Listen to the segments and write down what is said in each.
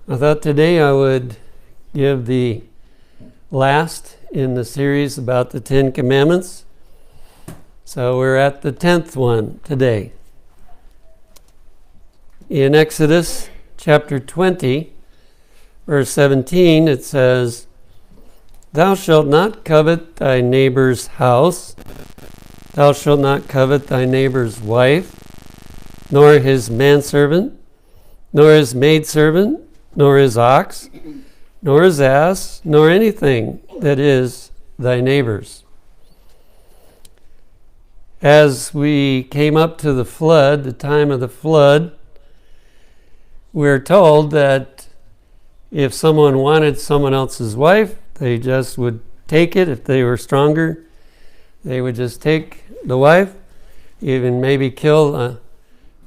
I thought today I would give the last in the series about the 10 Commandments. So we're at the 10th one today. In Exodus chapter 20, verse 17, it says, "Thou shalt not covet thy neighbor's house. Thou shalt not covet thy neighbor's wife, nor his manservant, nor his maidservant, nor his ox, nor his ass, nor anything that is thy neighbor's." As we came up to the flood, the time of the flood, we're told that if someone wanted someone else's wife, they just would take it. If they were stronger, they would just take the wife, even maybe kill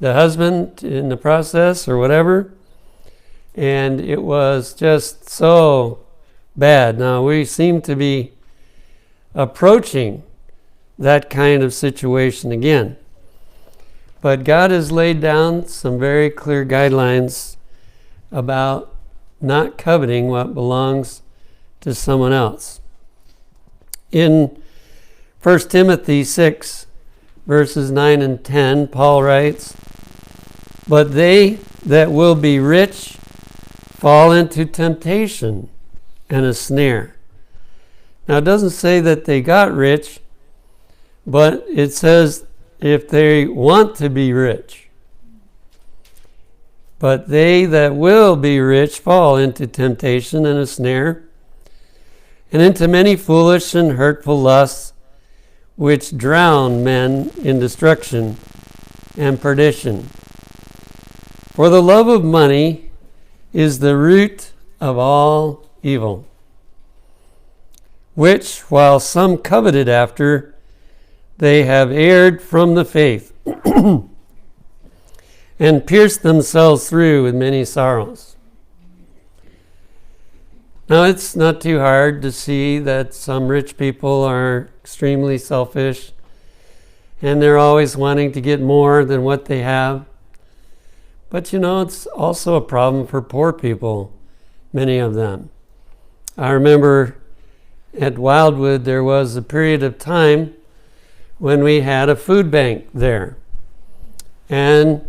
the husband in the process or whatever. And it was just so bad. Now we seem to be approaching that kind of situation again. But God has laid down some very clear guidelines about not coveting what belongs to someone else. In 1 Timothy 6, verses 9 and 10, Paul writes, "But they that will be rich fall into temptation and a snare." Now it doesn't say that they got rich, but it says if they want to be rich. "But they that will be rich fall into temptation and a snare, and into many foolish and hurtful lusts, which drown men in destruction and perdition. For the love of money is the root of all evil, which, while some coveted after, they have erred from the faith and pierced themselves through with many sorrows." Now, it's not too hard to see that some rich people are extremely selfish and they're always wanting to get more than what they have. But it's also a problem for poor people, many of them. I remember at Wildwood there was a period of time when we had a food bank there. And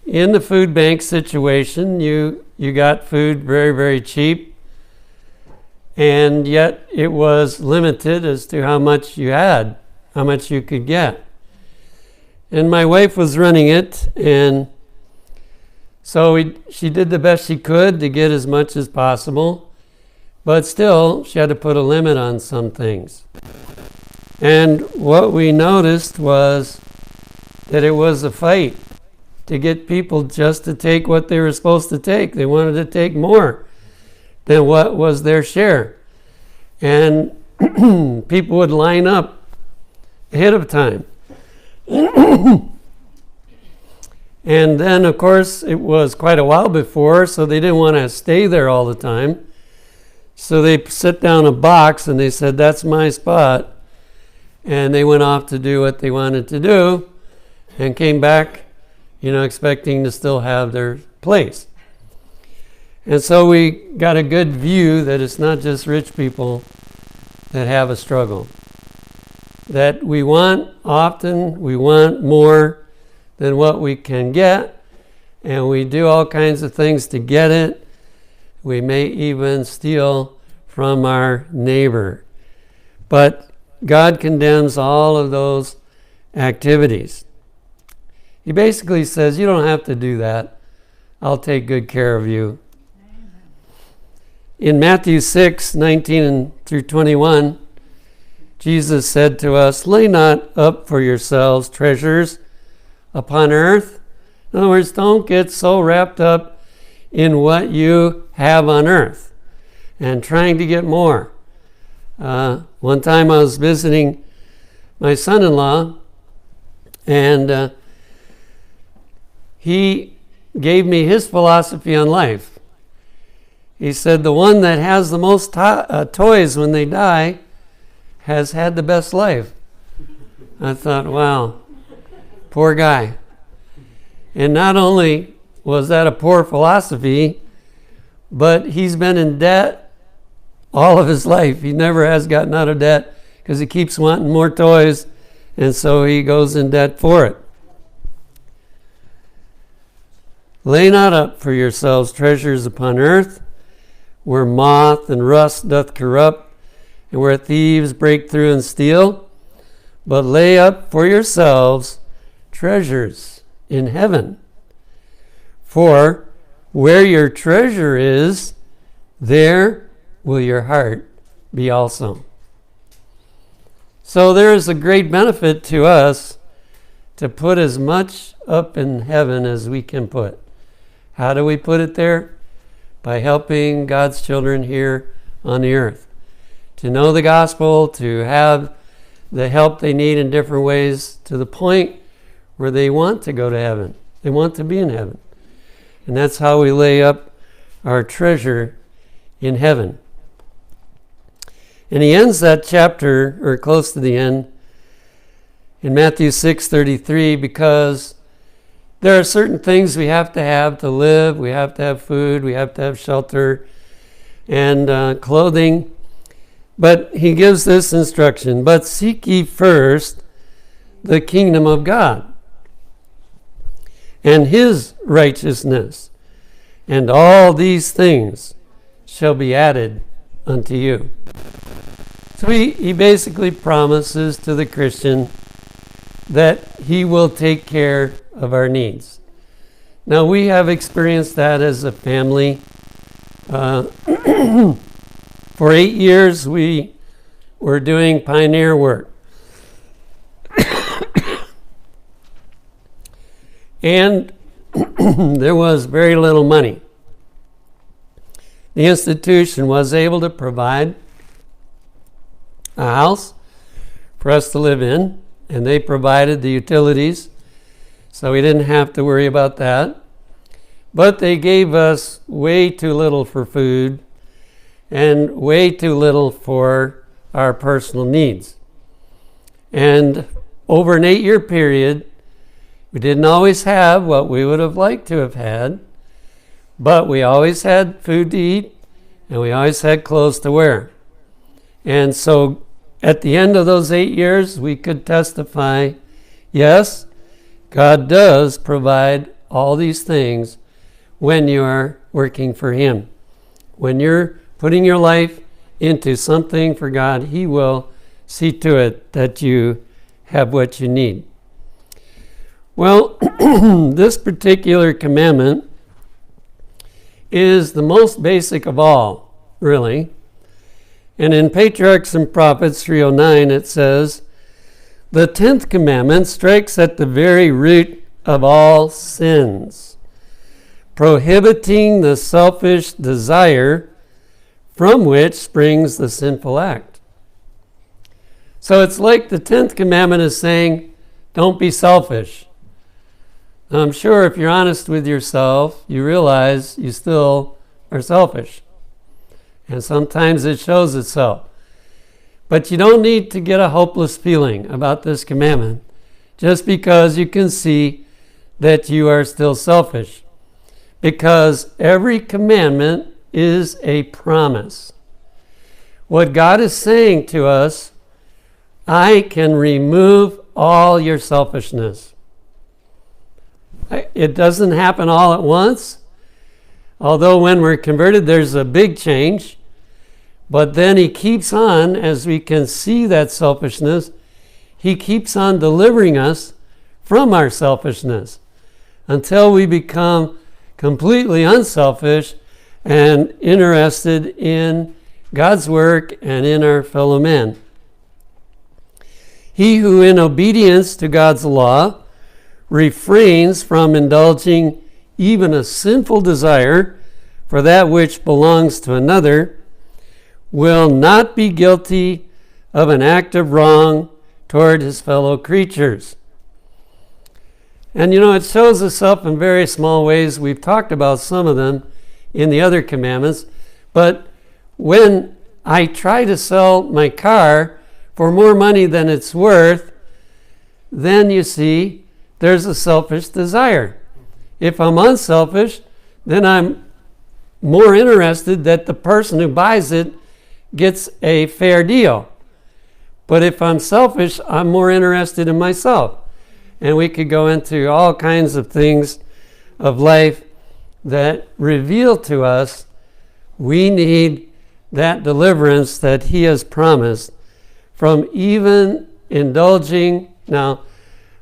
in the food bank situation, you got food very, very cheap, and yet it was limited as to how much you had, how much you could get. And my wife was running it, and so she did the best she could to get as much as possible, but still she had to put a limit on some things. And what we noticed was that it was a fight to get people just to take what they were supposed to take. They wanted to take more than what was their share. And people would line up ahead of time. And then, of course, it was quite a while before, so they didn't want to stay there all the time. So they set down a box and they said, "That's my spot." And they went off to do what they wanted to do and came back, expecting to still have their place. And so we got a good view that it's not just rich people that have a struggle. That we want more than what we can get, and we do all kinds of things to get it. We may even steal from our neighbor. But God condemns all of those activities. He basically says, you don't have to do that. I'll take good care of you. In Matthew 6, 19 through 21, Jesus said to us, "Lay not up for yourselves treasures upon earth." In other words, don't get so wrapped up in what you have on earth and trying to get more. One time I was visiting my son-in-law, and he gave me his philosophy on life. He said, "The one that has the most toys when they die has had the best life." I thought, wow, poor guy. And not only was that a poor philosophy, but he's been in debt all of his life. He never has gotten out of debt because he keeps wanting more toys, and so he goes in debt for it. Lay not up for yourselves treasures upon earth, where moth and rust doth corrupt, and where thieves break through and steal, but lay up for yourselves treasures in heaven. For where your treasure is, there will your heart be also. So there is a great benefit to us to put as much up in heaven as we can put. How do we put it there? By helping God's children here on the earth to know the gospel, to have the help they need in different ways, to the point where they want to go to heaven. They want to be in heaven. And that's how we lay up our treasure in heaven. And he ends that chapter, or close to the end, in Matthew 6:33, because there are certain things we have to live. We have to have food. We have to have shelter and clothing. But he gives this instruction: but seek ye first the kingdom of God and his righteousness, and all these things shall be added unto you. So he basically promises to the Christian that he will take care of our needs. Now, we have experienced that as a family. For 8 years, we were doing pioneer work. And there was very little money. The institution was able to provide a house for us to live in, and they provided the utilities, so we didn't have to worry about that. But they gave us way too little for food and way too little for our personal needs. And over an 8-year period, we didn't always have what we would have liked to have had, but we always had food to eat and we always had clothes to wear. And so at the end of those 8 years, we could testify, yes, God does provide all these things when you are working for him. When you're putting your life into something for God, he will see to it that you have what you need. Well, this particular commandment is the most basic of all, really. And in Patriarchs and Prophets 3:09, it says, the 10th commandment strikes at the very root of all sins, prohibiting the selfish desire from which springs the sinful act. So it's like the 10th commandment is saying, don't be selfish. Now, I'm sure if you're honest with yourself, you realize you still are selfish. And sometimes it shows itself. But you don't need to get a hopeless feeling about this commandment just because you can see that you are still selfish. Because every commandment is a promise. What God is saying to us, I can remove all your selfishness. It doesn't happen all at once, although when we're converted there's a big change, but then he keeps on, as we can see that selfishness, he keeps on delivering us from our selfishness until we become completely unselfish and interested in God's work and in our fellow men. He who in obedience to God's law refrains from indulging even a sinful desire for that which belongs to another will not be guilty of an act of wrong toward his fellow creatures. And it shows itself in very small ways. We've talked about some of them in the other commandments, but when I try to sell my car for more money than it's worth, then you see there's a selfish desire. If I'm unselfish, then I'm more interested that the person who buys it gets a fair deal. But if I'm selfish, I'm more interested in myself. And we could go into all kinds of things of life that reveal to us we need that deliverance that he has promised from even indulging. Now,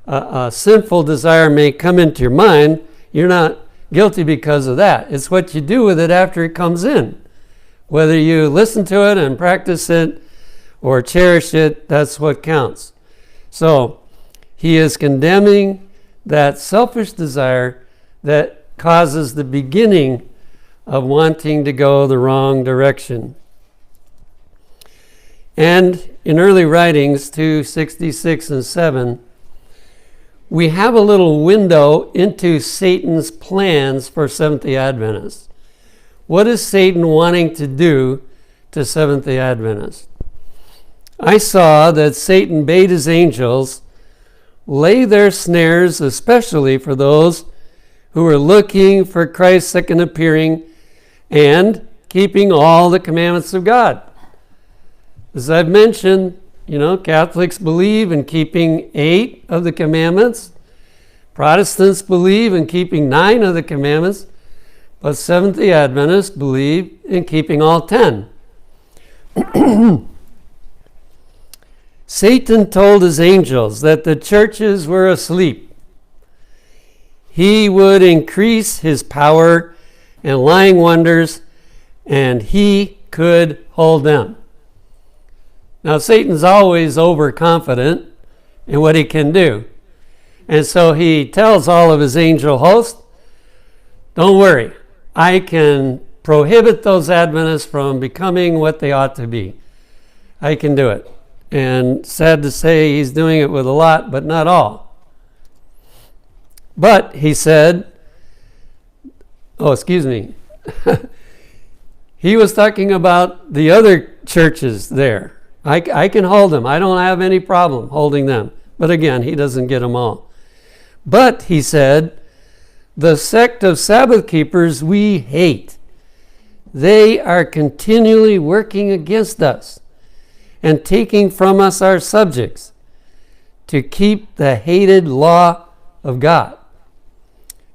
a sinful desire may come into your mind. You're not guilty because of that. It's what you do with it after it comes in. Whether you listen to it and practice it or cherish it, that's what counts. So he is condemning that selfish desire that causes the beginning of wanting to go the wrong direction. And in early writings, 266 and 7, we have a little window into Satan's plans for Seventh-day Adventists. What is Satan wanting to do to Seventh-day Adventists? I saw that Satan bade his angels lay their snares, especially for those who are looking for Christ's second appearing and keeping all the commandments of God. As I've mentioned, Catholics believe in keeping 8 of the commandments. Protestants believe in keeping 9 of the commandments. But Seventh-day Adventists believe in keeping all 10. Satan told his angels that the churches were asleep. He would increase his power and lying wonders, and he could hold them. Now, Satan's always overconfident in what he can do. And so he tells all of his angel host, don't worry, I can prohibit those Adventists from becoming what they ought to be. I can do it. And sad to say, he's doing it with a lot, but not all. But he said, he was talking about the other churches there. I can hold them. I don't have any problem holding them. But again, he doesn't get them all. But, he said, the sect of Sabbath keepers we hate. They are continually working against us and taking from us our subjects to keep the hated law of God.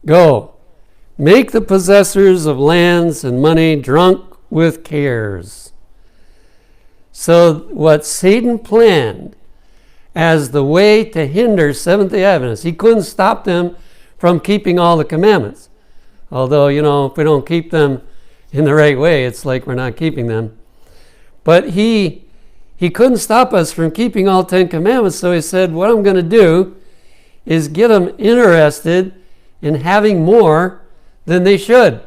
Go, make the possessors of lands and money drunk with cares. So what Satan planned as the way to hinder Seventh-day Adventists, he couldn't stop them from keeping all the commandments. Although, if we don't keep them in the right way, it's like we're not keeping them. But he couldn't stop us from keeping all 10 commandments, so he said, what I'm going to do is get them interested in having more than they should.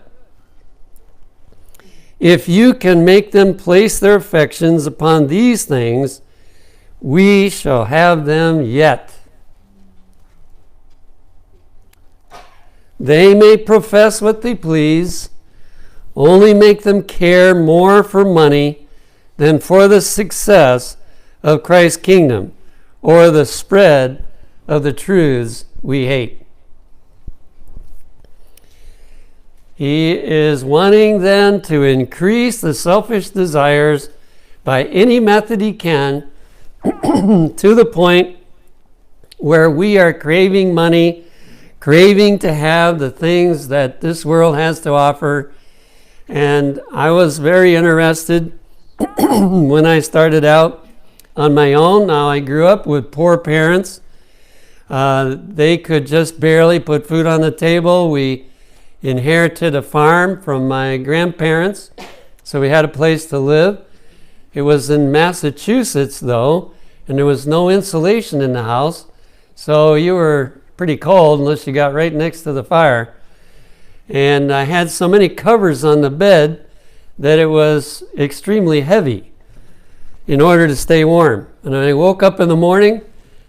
If you can make them place their affections upon these things, we shall have them yet. They may profess what they please, only make them care more for money than for the success of Christ's kingdom or the spread of the truths we hate. He is wanting then to increase the selfish desires by any method he can to the point where we are craving money, craving to have the things that this world has to offer. And I was very interested when I started out on my own. Now, I grew up with poor parents. They could just barely put food on the table. We inherited a farm from my grandparents, so we had a place to live. It was in Massachusetts, though, and there was no insulation in the house, so you were pretty cold unless you got right next to the fire. And I had so many covers on the bed that it was extremely heavy in order to stay warm. And when I woke up in the morning,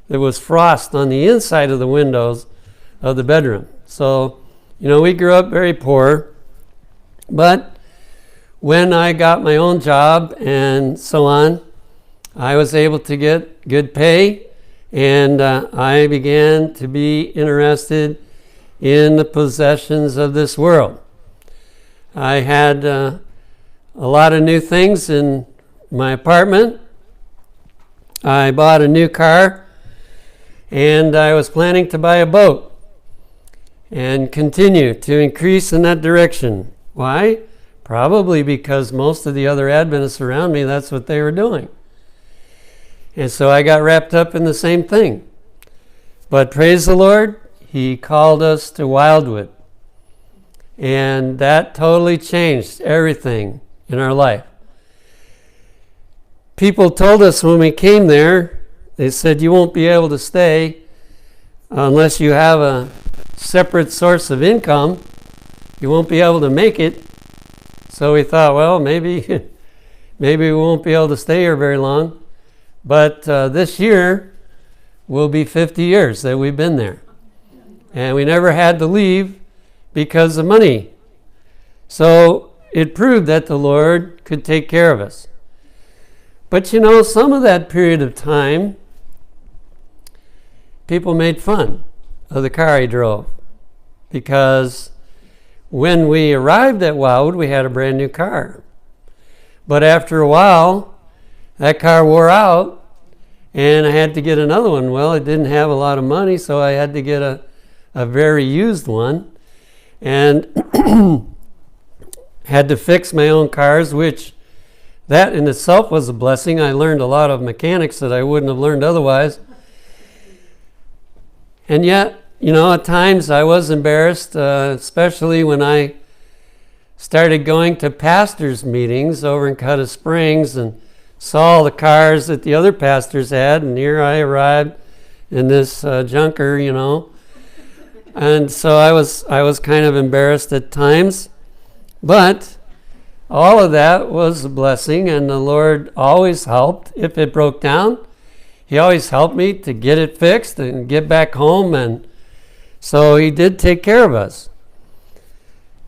there was frost on the inside of the windows of the bedroom. So, we grew up very poor, but when I got my own job and so on, I was able to get good pay, and I began to be interested in the possessions of this world. I had a lot of new things in my apartment. I bought a new car, and I was planning to buy a boat and continue to increase in that direction. Why? Probably because most of the other Adventists around me, that's what they were doing. And so I got wrapped up in the same thing. But praise the Lord, He called us to Wildwood. And that totally changed everything in our life. People told us when we came there, they said, you won't be able to stay unless you have a separate source of income. You won't be able to make it. So we thought, well, maybe we won't be able to stay here very long. But this year will be 50 years that we've been there. And we never had to leave because of money. So it proved that the Lord could take care of us. But you know, some of that period of time, people made fun of the car I drove. Because when we arrived at Wildwood, we had a brand new car. But after a while, that car wore out, and I had to get another one. Well, it didn't have a lot of money, so I had to get a very used one. And had to fix my own cars, which that in itself was a blessing. I learned a lot of mechanics that I wouldn't have learned otherwise. And yet, you know, at times I was embarrassed, especially when I started going to pastors' meetings over in Cutting Springs and saw the cars that the other pastors had, and here I arrived in this junker, you know. And so I was kind of embarrassed at times, but all of that was a blessing, and the Lord always helped. If it broke down, He always helped me to get it fixed and get back home, and so He did take care of us.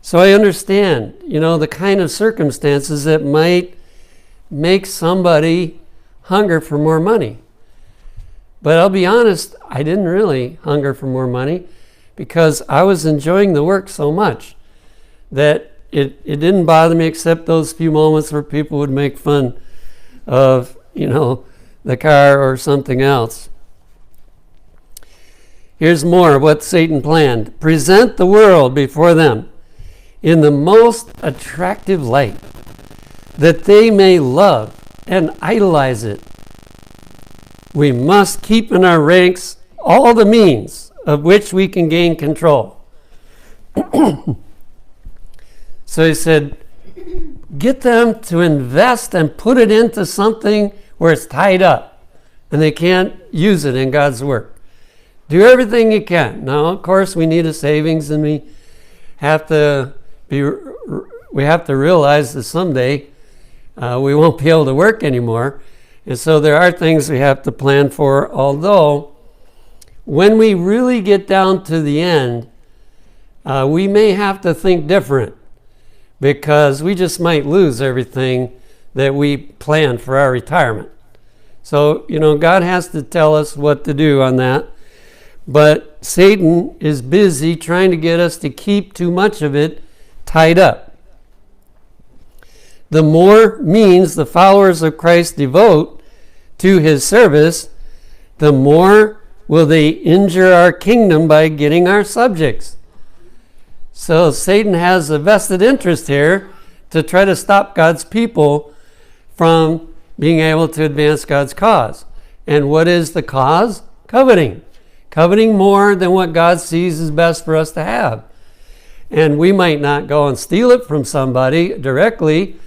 So I understand, you know, the kind of circumstances that might make somebody hunger for more money. But I'll be honest, I didn't really hunger for more money because I was enjoying the work so much that it didn't bother me, except those few moments where people would make fun of, you know, the car or something else. Here's more of what Satan planned. Present the world before them in the most attractive light, that they may love and idolize it. We must keep in our ranks all the means of which we can gain control. So he said, get them to invest and put it into something where it's tied up and they can't use it in God's work. Do everything you can. Now, of course, we need a savings, and we have to realize that someday we won't be able to work anymore. And so there are things we have to plan for, although when we really get down to the end, we may have to think different, because we just might lose everything that we planned for our retirement. So, you know, God has to tell us what to do on that. But Satan is busy trying to get us to keep too much of it tied up. The more means the followers of Christ devote to His service, the more will they injure our kingdom by getting our subjects. So Satan has a vested interest here to try to stop God's people from being able to advance God's cause. And what is the cause? Coveting. Coveting more than what God sees is best for us to have. And we might not go and steal it from somebody directly,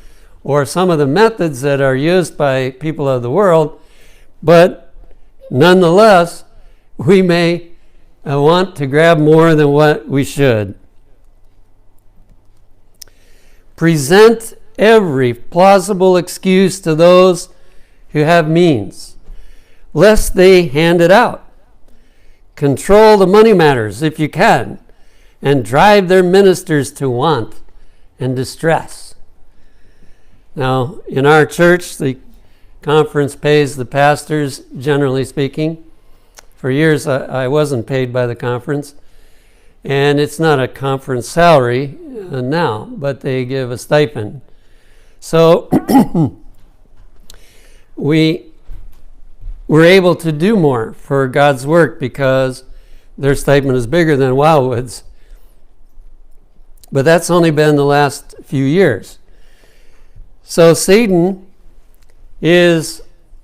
or some of the methods that are used by people of the world, but nonetheless, we may want to grab more than what we should. Present every plausible excuse to those who have means, lest they hand it out. Control the money matters if you can, and drive their ministers to want and distress. Now, in our church, the conference pays the pastors, generally speaking. For years, I wasn't paid by the conference. And it's not a conference salary now, but they give a stipend. So we were able to do more for God's work because their stipend is bigger than Wildwood's. But that's only been the last few years. So Satan is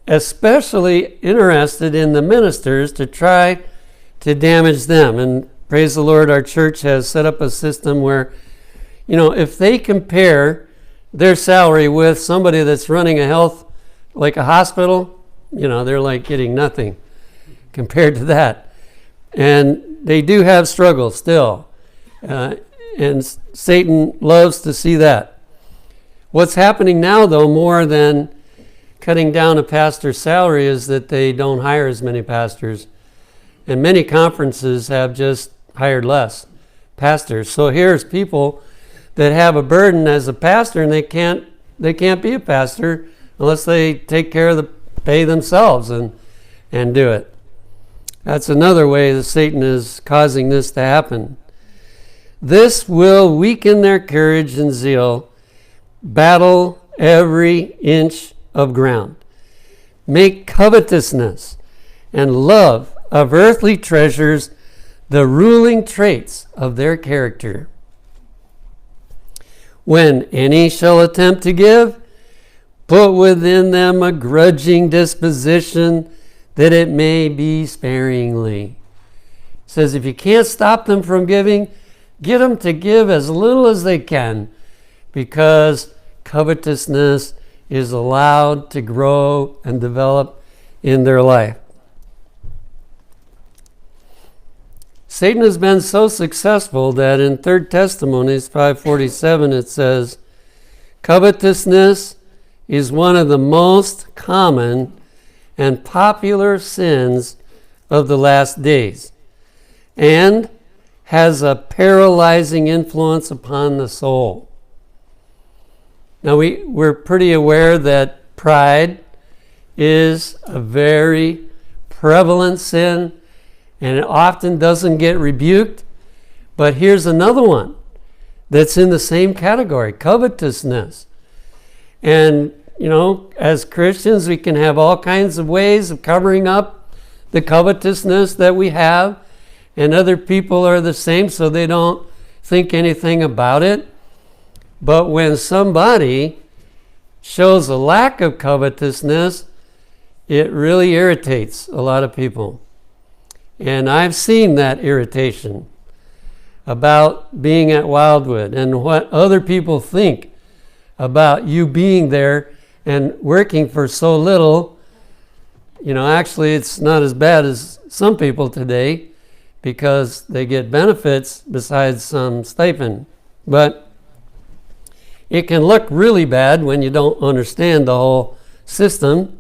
especially interested in the ministers to try to damage them. And praise the Lord, our church has set up a system where, if they compare their salary with somebody that's running a health, like a hospital, they're like getting nothing compared to that. And they do have struggles still. And Satan loves to see that. What's happening now, though, more than cutting down a pastor's salary is that they don't hire as many pastors. And many conferences have just hired less pastors. So here's people that have a burden as a pastor, and they can't be a pastor unless they take care of the pay themselves and do it. That's another way that Satan is causing this to happen. This will weaken their courage and zeal, battle every inch of ground, make covetousness and love of earthly treasures the ruling traits of their character. When any shall attempt to give, put within them a grudging disposition, that it may be sparingly. It says if you can't stop them from giving, get them to give as little as they can, because covetousness is allowed to grow and develop in their life. Satan has been so successful that in 3 Testimonies 5:47 it says, covetousness is one of the most common and popular sins of the last days, and has a paralyzing influence upon the soul. Now we're pretty aware that pride is a very prevalent sin, and it often doesn't get rebuked. But here's another one that's in the same category, covetousness. And, as Christians, we can have all kinds of ways of covering up the covetousness that we have, and other people are the same, so they don't think anything about it. But when somebody shows a lack of covetousness, it really irritates a lot of people. And I've seen that irritation about being at Wildwood and what other people think about you being there and working for so little. Actually, it's not as bad as some people today because they get benefits besides some stipend. But it can look really bad when you don't understand the whole system,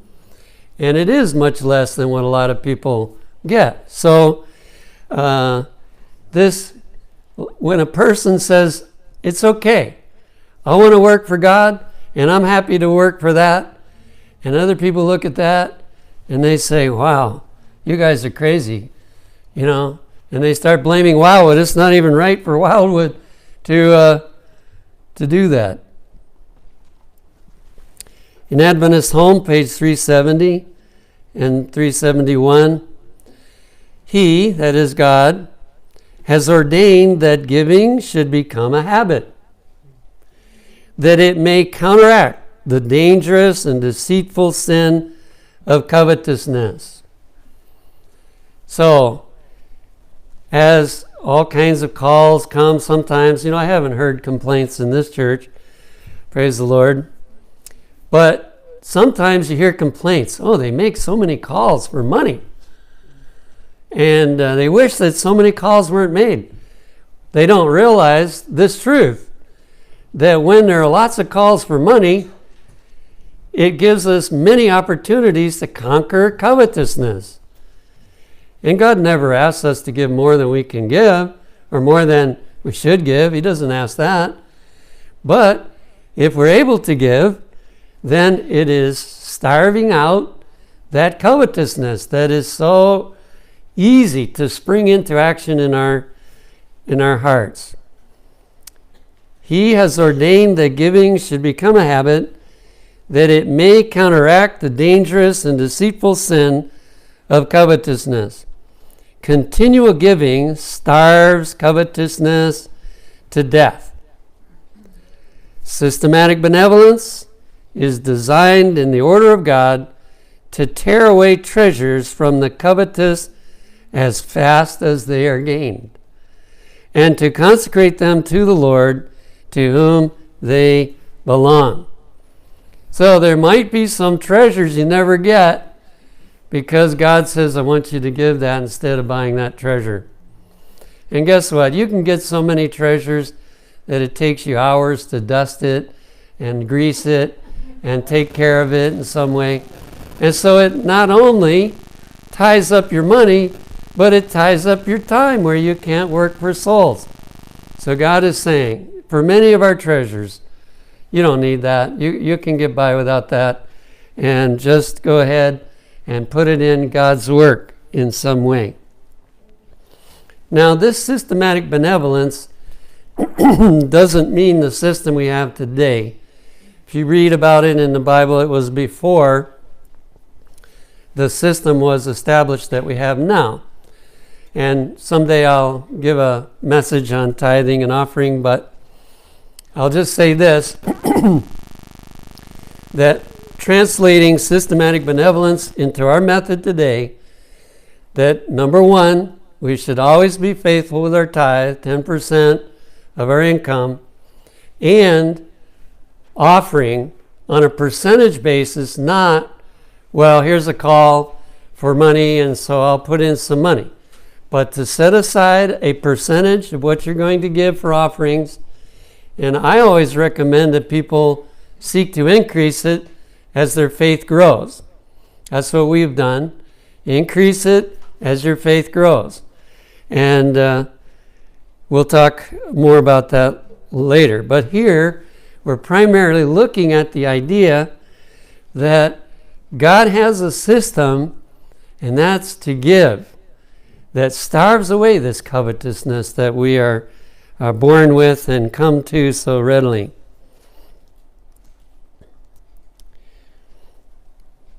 and it is much less than what a lot of people get. So when a person says, it's okay, I want to work for God, and I'm happy to work for that, and other people look at that, and they say, wow, you guys are crazy, and they start blaming Wildwood. It's not even right for Wildwood to do that. In Adventist Home, page 370 and 371, He, that is God, has ordained that giving should become a habit, that it may counteract the dangerous and deceitful sin of covetousness. So, as all kinds of calls come sometimes, I haven't heard complaints in this church, praise the Lord, but sometimes you hear complaints. Oh, they make so many calls for money. And they wish that so many calls weren't made. They don't realize this truth, that when there are lots of calls for money, it gives us many opportunities to conquer covetousness. And God never asks us to give more than we can give, or more than we should give. He doesn't ask that. But if we're able to give, then it is starving out that covetousness that is so easy to spring into action in our in our hearts. He has ordained that giving should become a habit, that it may counteract the dangerous and deceitful sin of covetousness. Continual giving starves covetousness to death. Systematic benevolence is designed in the order of God to tear away treasures from the covetous as fast as they are gained, and to consecrate them to the Lord, to whom they belong. So there might be some treasures you never get because God says, I want you to give that instead of buying that treasure. And guess what? You can get so many treasures that it takes you hours to dust it and grease it and take care of it in some way. And so it not only ties up your money, but it ties up your time where you can't work for souls. So God is saying, for many of our treasures, you don't need that. You can get by without that, and just go ahead and put it in God's work in some way. Now, this systematic benevolence doesn't mean the system we have today. If you read about it in the Bible, it was before the system was established that we have now. And someday I'll give a message on tithing and offering, but I'll just say this, that translating systematic benevolence into our method today, that number one, we should always be faithful with our tithe, 10% of our income, and offering on a percentage basis, not, well, here's a call for money and so I'll put in some money. But to set aside a percentage of what you're going to give for offerings. And I always recommend that people seek to increase it as their faith grows. That's what we've done. Increase it as your faith grows. And we'll talk more about that later. But here, we're primarily looking at the idea that God has a system, and that's to give, that starves away this covetousness that we are born with and come to so readily.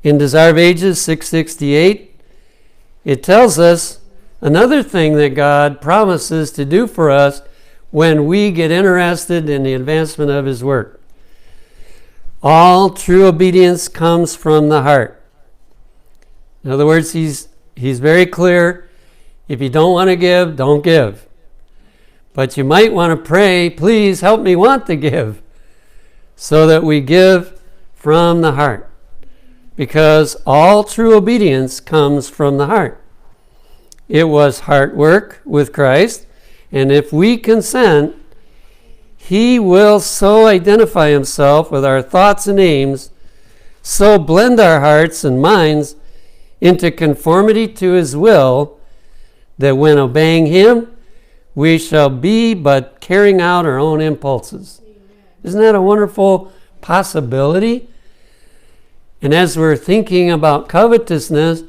In Desire of Ages 668, it tells us another thing that God promises to do for us when we get interested in the advancement of His work. All true obedience comes from the heart. In other words, He's very clear. If you don't want to give, don't give. But you might want to pray, please help me want to give, so that we give from the heart. Because all true obedience comes from the heart. It was heart work with Christ, and if we consent, He will so identify Himself with our thoughts and aims, so blend our hearts and minds into conformity to His will, that when obeying Him, we shall be but carrying out our own impulses. Isn't that a wonderful possibility? And as we're thinking about covetousness,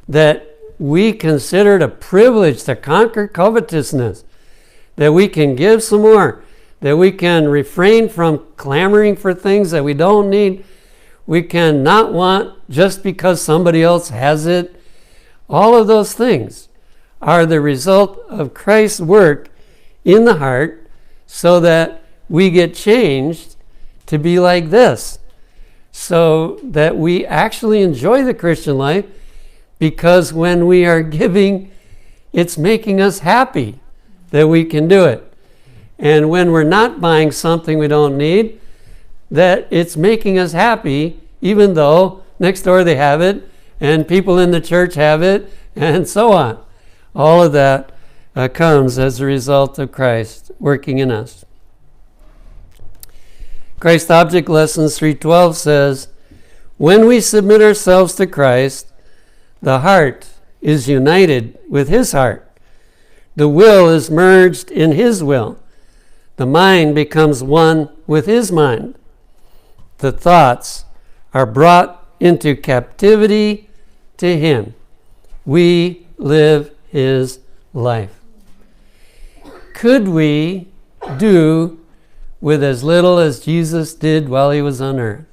that we consider it a privilege to conquer covetousness, that we can give some more, that we can refrain from clamoring for things that we don't need, we can not want just because somebody else has it. All of those things are the result of Christ's work in the heart, so that we get changed to be like this, so that we actually enjoy the Christian life, because when we are giving, it's making us happy that we can do it. And when we're not buying something we don't need, that it's making us happy, even though next door they have it, and people in the church have it, and so on. All of that comes as a result of Christ working in us. Christ Object Lessons 3:12 says, when we submit ourselves to Christ, the heart is united with His heart. The will is merged in His will. The mind becomes one with His mind. The thoughts are brought into captivity to Him. We live His life. could we do with as little as Jesus did while he was on earth?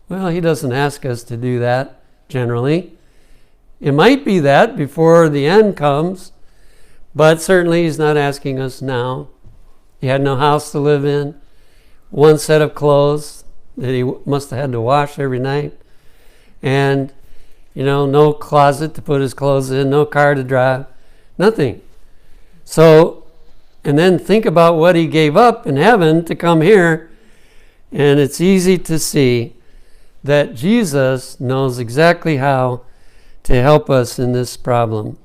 Well, he doesn't ask us to do that generally. It might be that before the end comes, but certainly he's not asking us now. He had no house to live in, one set of clothes that he must have had to wash every night, and no closet to put his clothes in, no car to drive, nothing. So, and then think about what he gave up in heaven to come here, and it's easy to see that Jesus knows exactly how to help us in this problem.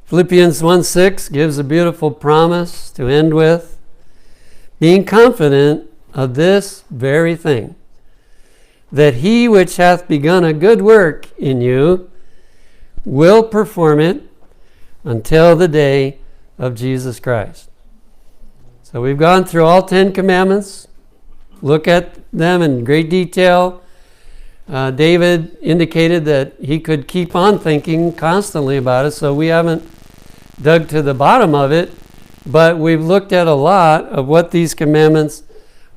Philippians 1:6 gives a beautiful promise to end with, being confident of this very thing, that he which hath begun a good work in you will perform it until the day of Jesus Christ. So we've gone through all 10 commandments, look at them in great detail. David indicated that he could keep on thinking constantly about it, so we haven't dug to the bottom of it, but we've looked at a lot of what these commandments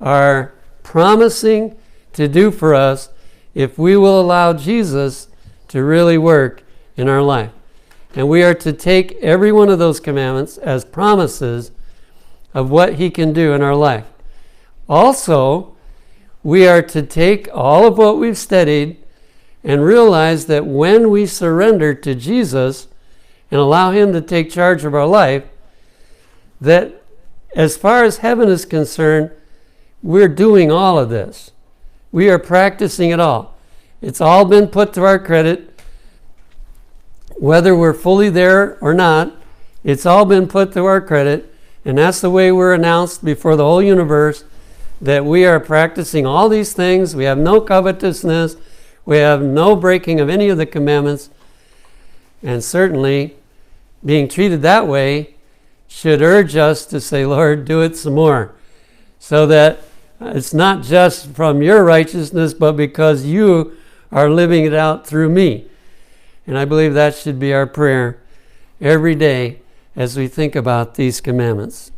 are promising to do for us if we will allow Jesus to really work in our life. And we are to take every one of those commandments as promises of what he can do in our life. Also, we are to take all of what we've studied and realize that when we surrender to Jesus and allow him to take charge of our life, that as far as heaven is concerned, we're doing all of this. We are practicing it all. It's all been put to our credit. Whether we're fully there or not, it's all been put to our credit, and that's the way we're announced before the whole universe, that we are practicing all these things. We have no covetousness. We have no breaking of any of the commandments. And certainly, being treated that way should urge us to say, Lord, do it some more. So that it's not just from your righteousness, but because you are living it out through me. And I believe that should be our prayer every day as we think about these commandments.